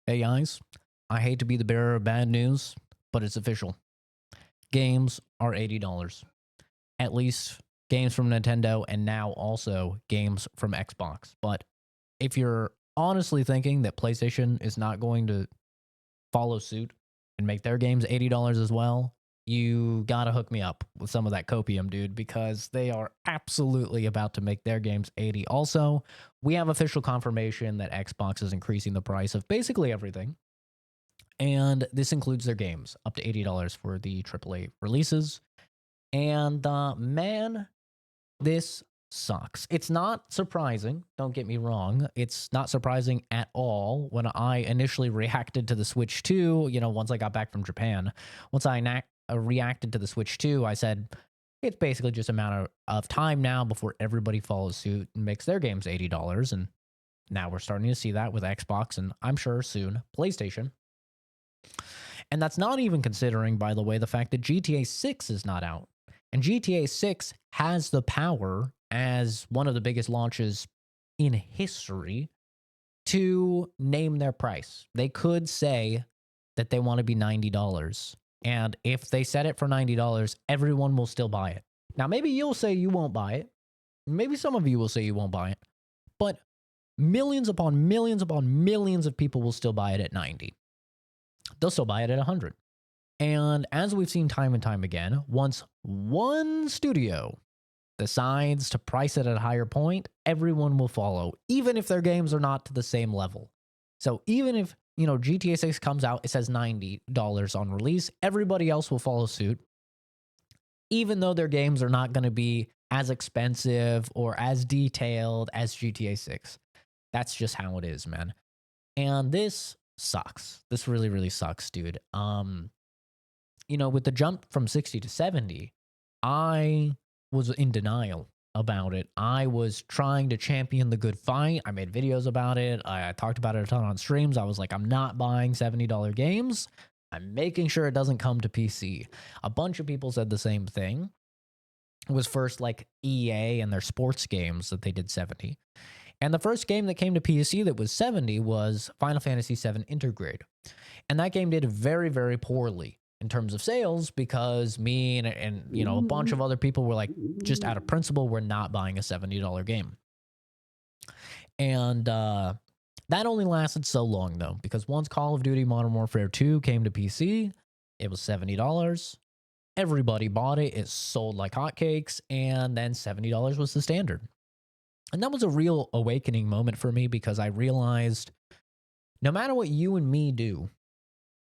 Hey guys, I hate to be the bearer of bad news, but it's official. Games are $80. At least games from Nintendo and now also games from Xbox. But if you're honestly thinking that PlayStation is not going to follow suit and make their games $80 as well, you gotta hook me up with some of that copium, dude, because they are absolutely about to make their games 80. Also, we have official confirmation that Xbox is increasing the price of basically everything, and this includes their games up to $80 for the AAA releases. And man, this sucks. It's not surprising. Don't get me wrong. It's not surprising at all when I initially reacted to the Switch 2. Once I got back from Japan, once I reacted to the Switch 2, I said, it's basically just a matter of time now before everybody follows suit and makes their games $80. And now we're starting to see that with Xbox and I'm sure soon PlayStation. And that's not even considering, by the way, the fact that GTA 6 is not out. And GTA 6 has the power, as one of the biggest launches in history, to name their price. They could say that they want to be $90. And if they set it for $90, everyone will still buy it. Now, maybe you'll say you won't buy it. Maybe some of you will say you won't buy it. But millions upon millions upon millions of people will still buy it at 90. They'll still buy it at 100. And as we've seen time and time again, once one studio decides to price it at a higher point, everyone will follow, even if their games are not to the same level. So even if, GTA 6 comes out, it says $90 on release, everybody else will follow suit, even though their games are not going to be as expensive or as detailed as GTA 6. That's just how it is, man. And this sucks. This really, really sucks, dude. With the jump from 60 to 70, I was in denial about it. I was trying to champion the good fight. I made videos about it. I talked about it a ton on streams. I was like, I'm not buying $70 games. I'm making sure it doesn't come to PC. A bunch of people said the same thing. It was first like EA and their sports games that they did 70. And the first game that came to PC that was 70 was Final Fantasy VII Intergrade. And that game did very, very poorly in terms of sales because me and a bunch of other people were like, just out of principle, we're not buying a $70 game. And that only lasted so long, though, because once Call of Duty Modern Warfare 2 came to PC, it was $70. Everybody bought it. It sold like hotcakes. And then $70 was the standard. And that was a real awakening moment for me because I realized no matter what you and me do,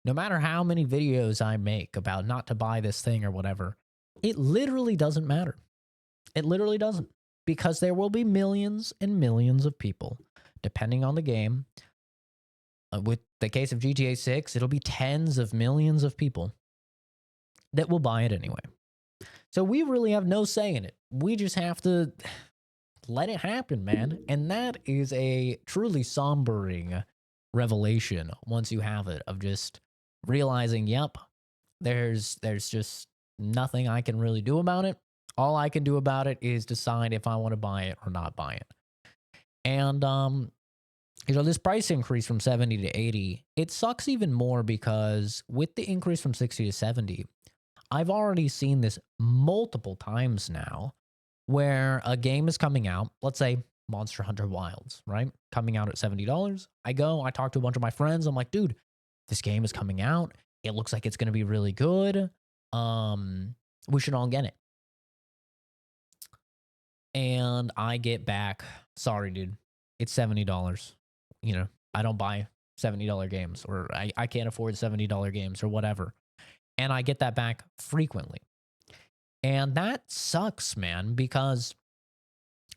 no matter how many videos I make about not to buy this thing or whatever, it literally doesn't matter. It literally doesn't, because there will be millions and millions of people, depending on the game. With the case of GTA 6, it'll be tens of millions of people that will buy it anyway. So we really have no say in it. We just have to let it happen, man. And that is a truly sombering revelation once you have it, of just realizing, yep, there's just nothing I can really do about it. All I can do about it is decide if I want to buy it or not buy it. And this price increase from 70 to 80, it sucks even more because with the increase from 60 to 70, I've already seen this multiple times now where a game is coming out, let's say Monster Hunter Wilds, right? Coming out at $70. I talk to a bunch of my friends. I'm like, dude, this game is coming out. It looks like it's going to be really good. We should all get it. And I get back, sorry, dude, it's $70. I don't buy $70 games, or I can't afford $70 games or whatever. And I get that back frequently. And that sucks, man, because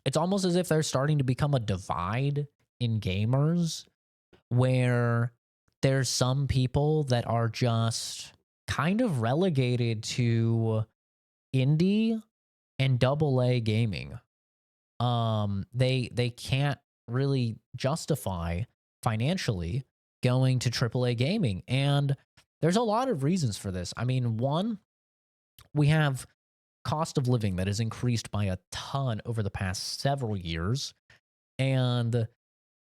it's almost as if there's starting to become a divide in gamers where there's some people that are just kind of relegated to indie and double A gaming. They can't really justify financially going to triple A gaming. And there's a lot of reasons for this. I mean, one, we have cost of living that has increased by a ton over the past several years. And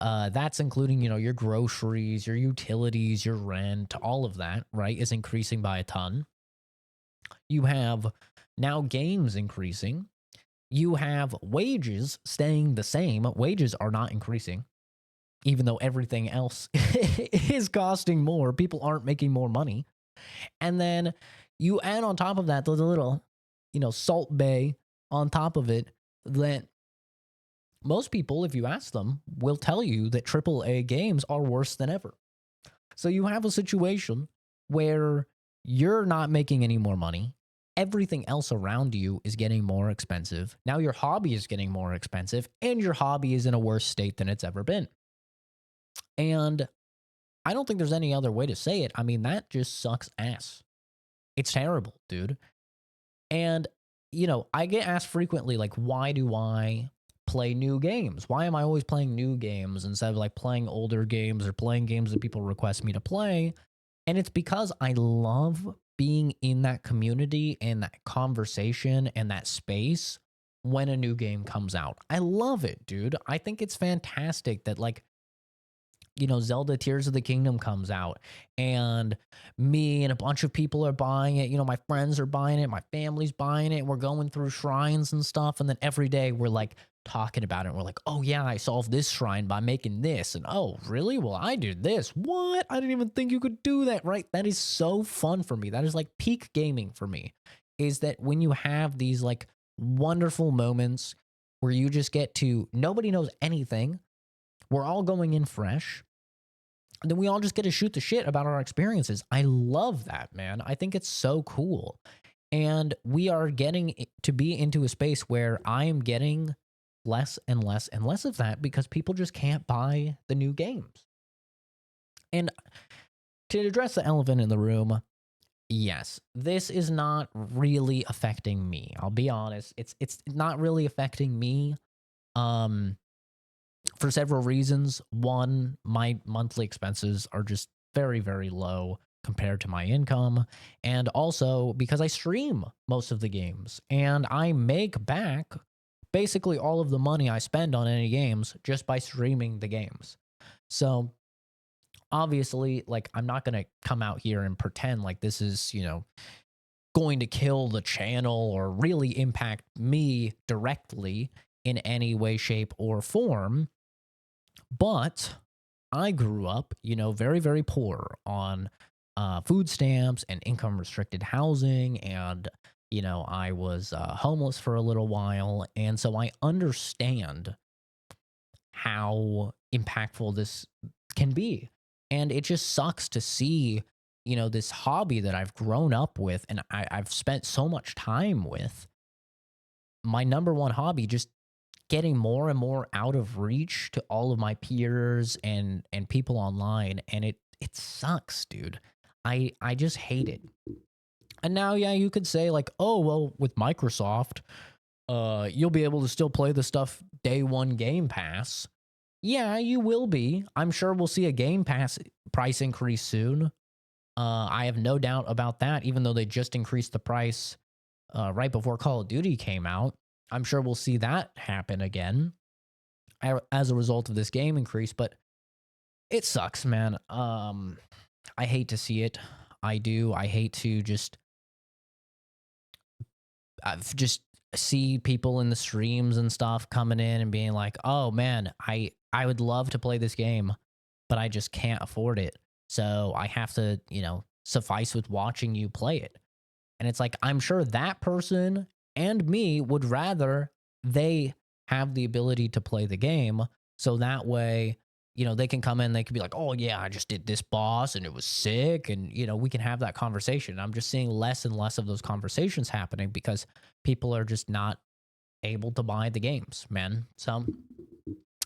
That's including, your groceries, your utilities, your rent, all of that, right, is increasing by a ton. You have now games increasing. You have wages staying the same. Wages are not increasing, even though everything else is costing more. People aren't making more money. And then you add on top of that the little, salt bay on top of it that most people, if you ask them, will tell you that AAA games are worse than ever. So you have a situation where you're not making any more money. Everything else around you is getting more expensive. Now your hobby is getting more expensive, and your hobby is in a worse state than it's ever been. And I don't think there's any other way to say it. I mean, that just sucks ass. It's terrible, dude. And, I get asked frequently, like, why do I play new games? Why am I always playing new games instead of like playing older games or playing games that people request me to play? And it's because I love being in that community and that conversation and that space when a new game comes out. I love it, dude. I think it's fantastic that, like, Zelda Tears of the Kingdom comes out and me and a bunch of people are buying it. My friends are buying it, my family's buying it. We're going through shrines and stuff. And then every day we're like talking about it. And we're like, oh, yeah, I solved this shrine by making this. And oh, really? Well, I did this. What? I didn't even think you could do that, right? That is so fun for me. That is like peak gaming for me, is that when you have these like wonderful moments where you just get to, nobody knows anything. We're all going in fresh. And then we all just get to shoot the shit about our experiences. I love that, man. I think it's so cool. And we are getting to be into a space where I am getting less and less and less of that because people just can't buy the new games. And to address the elephant in the room, yes, this is not really affecting me. I'll be honest. It's not really affecting me. For several reasons. One, my monthly expenses are just very, very low compared to my income. And also because I stream most of the games and I make back basically all of the money I spend on any games just by streaming the games. So obviously, like, I'm not going to come out here and pretend like this is, going to kill the channel or really impact me directly in any way, shape, or form. But I grew up, very, very poor on food stamps and income restricted housing. And, I was homeless for a little while. And so I understand how impactful this can be. And it just sucks to see, this hobby that I've grown up with and I've spent so much time with, my number one hobby, just getting more and more out of reach to all of my peers and people online, and it sucks, dude. I just hate it. And now, yeah, you could say like, oh well, with Microsoft, you'll be able to still play the stuff day one Game Pass. Yeah, you will be. I'm sure we'll see a Game Pass price increase soon. I have no doubt about that. Even though they just increased the price right before Call of Duty came out, I'm sure we'll see that happen again as a result of this game increase, but it sucks, man. I hate to see it. I do. I hate to just see people in the streams and stuff coming in and being like, "Oh man, I would love to play this game, but I just can't afford it. So I have to, suffice with watching you play it." And it's like, I'm sure that person and me would rather they have the ability to play the game. So that way, they can come in, they can be like, oh, yeah, I just did this boss and it was sick. And, we can have that conversation. I'm just seeing less and less of those conversations happening because people are just not able to buy the games, man. So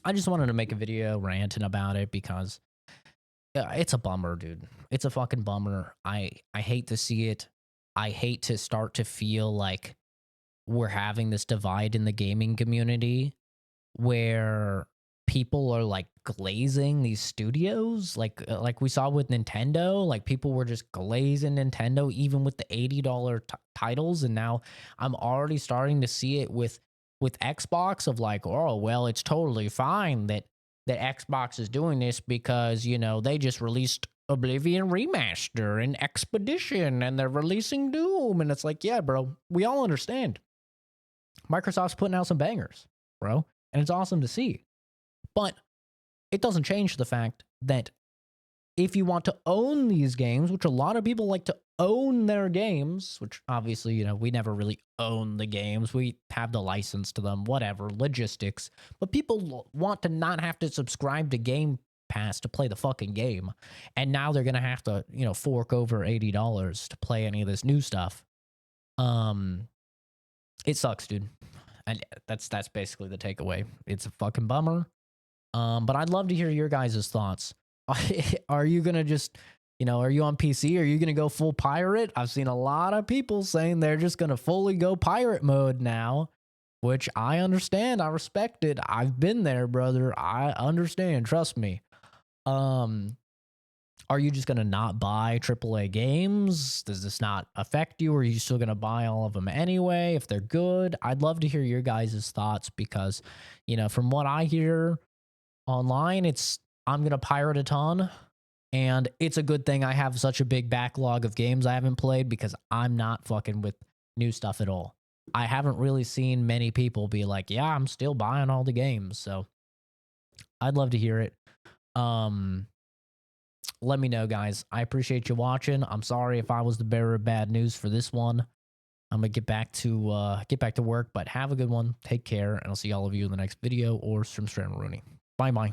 I just wanted to make a video ranting about it because it's a bummer, dude. It's a fucking bummer. I hate to see it. I hate to start to feel like we're having this divide in the gaming community where people are like glazing these studios like we saw with Nintendo. Like people were just glazing Nintendo even with the $80 titles, and now I'm already starting to see it with Xbox of like, oh well, it's totally fine that that Xbox is doing this because, you know, they just released Oblivion Remaster and Expedition and they're releasing Doom. And it's like, yeah, bro, we all understand. Microsoft's putting out some bangers, bro. And it's awesome to see. But it doesn't change the fact that if you want to own these games, which a lot of people like to own their games, which obviously, you know, we never really own the games. We have the license to them, whatever, logistics. But people want to not have to subscribe to Game Pass to play the fucking game. And now they're going to have to, you know, fork over $80 to play any of this new stuff. It sucks, dude. And that's basically the takeaway. It's a fucking bummer. But I'd love to hear your guys' thoughts. Are you gonna just, you know, are you on PC? Are you gonna go full pirate? I've seen a lot of people saying they're just gonna fully go pirate mode now, which I understand. I respect it. I've been there, brother. I understand. Trust me. Are you just gonna not buy AAA games? Does this not affect you? Or are you still gonna buy all of them anyway if they're good? I'd love to hear your guys' thoughts because, you know, from what I hear online, I'm going to pirate a ton, and it's a good thing I have such a big backlog of games I haven't played because I'm not fucking with new stuff at all. I haven't really seen many people be like, yeah, I'm still buying all the games, so I'd love to hear it. Let me know, guys. I appreciate you watching. I'm sorry if I was the bearer of bad news for this one. I'm going to get back to work, but have a good one. Take care, and I'll see all of you in the next video or Stream Rooney. Bye-bye.